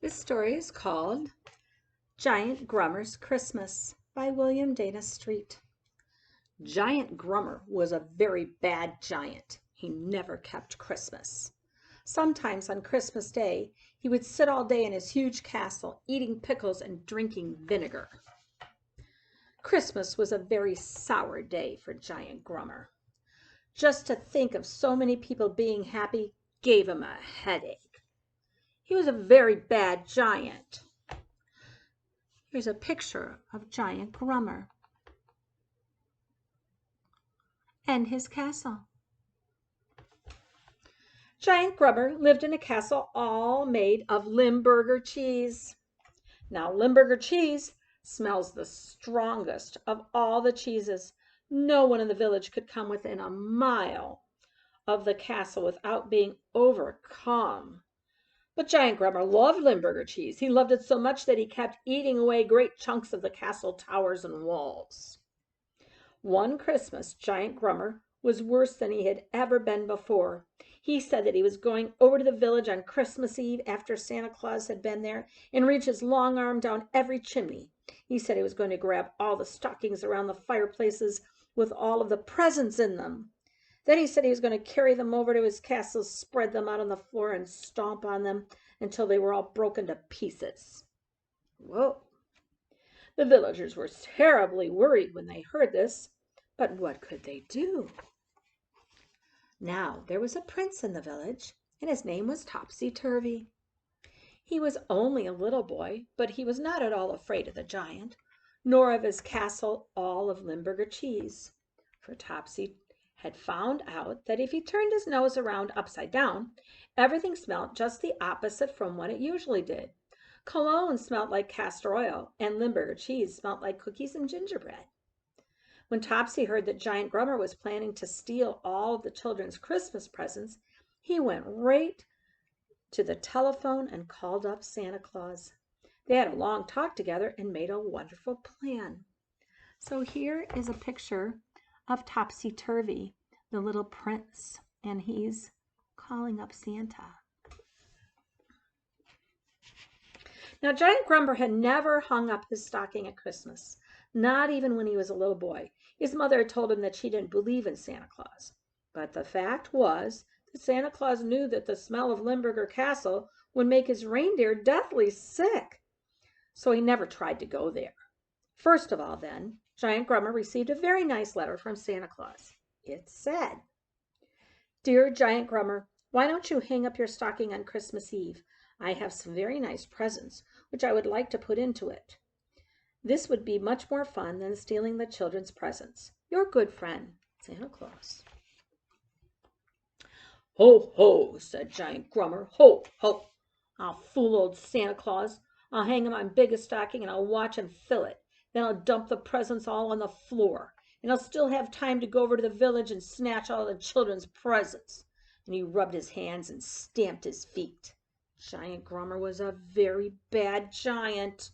This story is called Giant Grummer's Christmas by William Dana Street. Giant Grummer was a very bad giant. He never kept Christmas. Sometimes on Christmas Day, he would sit all day in his huge castle, eating pickles and drinking vinegar. Christmas was a very sour day for Giant Grummer. Just to think of so many people being happy gave him a headache. He was a very bad giant. Here's a picture of Giant Grummer and his castle. Giant Grummer lived in a castle all made of Limburger cheese. Now, Limburger cheese smells the strongest of all the cheeses. No one in the village could come within a mile of the castle without being overcome. But Giant Grummer loved Limburger cheese. He loved it so much that he kept eating away great chunks of the castle towers and walls. One Christmas, Giant Grummer was worse than he had ever been before. He said that he was going over to the village on Christmas Eve after Santa Claus had been there and reach his long arm down every chimney. He said he was going to grab all the stockings around the fireplaces with all of the presents in them. Then he said he was going to carry them over to his castle, spread them out on the floor, and stomp on them until they were all broken to pieces. Whoa! The villagers were terribly worried when they heard this, but what could they do? Now, there was a prince in the village, and his name was Topsy-Turvy. He was only a little boy, but he was not at all afraid of the giant, nor of his castle all of Limburger cheese, for Topsy had found out that if he turned his nose around upside down, everything smelled just the opposite from what it usually did. Cologne smelled like castor oil, and Limburger cheese smelled like cookies and gingerbread. When Topsy heard that Giant Grummer was planning to steal all of the children's Christmas presents, he went right to the telephone and called up Santa Claus. They had a long talk together and made a wonderful plan. So here is a picture of Topsy-Turvy, the little prince, and he's calling up Santa. Now, Giant Grummer had never hung up his stocking at Christmas, not even when he was a little boy. His mother had told him that she didn't believe in Santa Claus. But the fact was that Santa Claus knew that the smell of Limburger Castle would make his reindeer deathly sick. So he never tried to go there. First of all, then, Giant Grummer received a very nice letter from Santa Claus. It said, "Dear Giant Grummer, why don't you hang up your stocking on Christmas Eve? I have some very nice presents which I would like to put into it. This would be much more fun than stealing the children's presents. Your good friend, Santa Claus." "Ho, ho," said Giant Grummer. "Ho, ho. I'll fool old Santa Claus. I'll hang him on biggest stocking and I'll watch him fill it. Then I'll dump the presents all on the floor, and I'll still have time to go over to the village and snatch all the children's presents." And he rubbed his hands and stamped his feet. Giant Grummer was a very bad giant.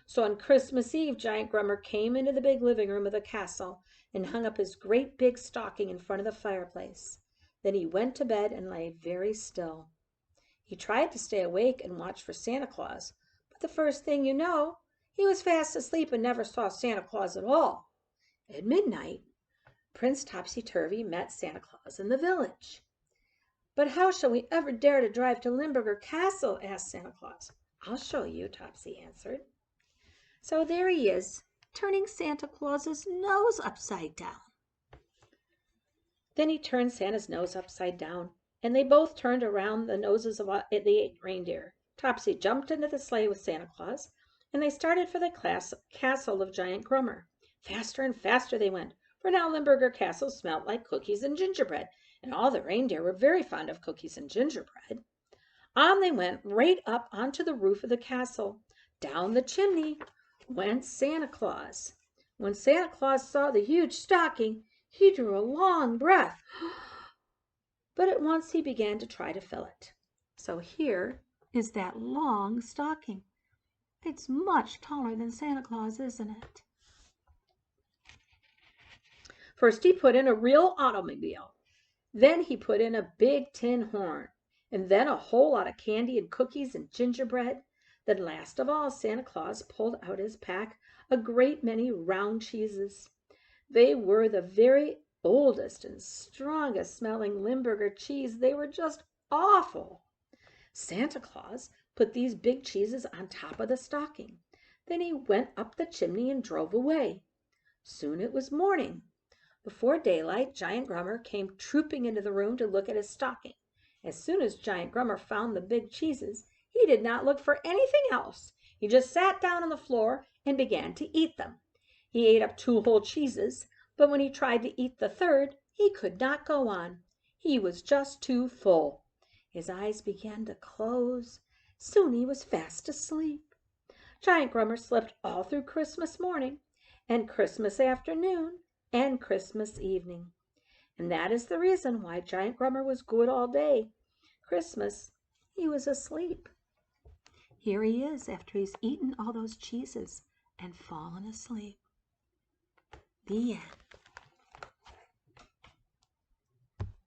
So on Christmas Eve, Giant Grummer came into the big living room of the castle and hung up his great big stocking in front of the fireplace. Then he went to bed and lay very still. He tried to stay awake and watch for Santa Claus, but the first thing you know, he was fast asleep and never saw Santa Claus at all. At midnight, Prince Topsy-Turvy met Santa Claus in the village. "But how shall we ever dare to drive to Limburger Castle?" asked Santa Claus. "I'll show you," Topsy answered. So there he is, turning Santa Claus's nose upside down. Then he turned Santa's nose upside down, and they both turned around the noses of the 8 reindeer. Topsy jumped into the sleigh with Santa Claus, and they started for the castle of Giant Grummer. Faster and faster they went, for now Limburger Castle smelled like cookies and gingerbread, and all the reindeer were very fond of cookies and gingerbread. On they went, right up onto the roof of the castle. Down the chimney went Santa Claus. When Santa Claus saw the huge stocking, he drew a long breath, but at once he began to try to fill it. So here is that long stocking. It's much taller than Santa Claus, isn't it? First he put in a real automobile. Then he put in a big tin horn. and then a whole lot of candy and cookies and gingerbread. Then last of all, Santa Claus pulled out his pack a great many round cheeses. They were the very oldest and strongest smelling Limburger cheese. They were just awful. Santa Claus put these big cheeses on top of the stocking. Then he went up the chimney and drove away. Soon it was morning. Before daylight, Giant Grummer came trooping into the room to look at his stocking. As soon as Giant Grummer found the big cheeses, he did not look for anything else. He just sat down on the floor and began to eat them. He ate up 2 whole cheeses, but when he tried to eat the third, he could not go on. He was just too full. His eyes began to close. Soon he was fast asleep. Giant Grummer slept all through Christmas morning and Christmas afternoon and Christmas evening. And that is the reason why Giant Grummer was good all day. Christmas, he was asleep. Here he is after he's eaten all those cheeses and fallen asleep. The end.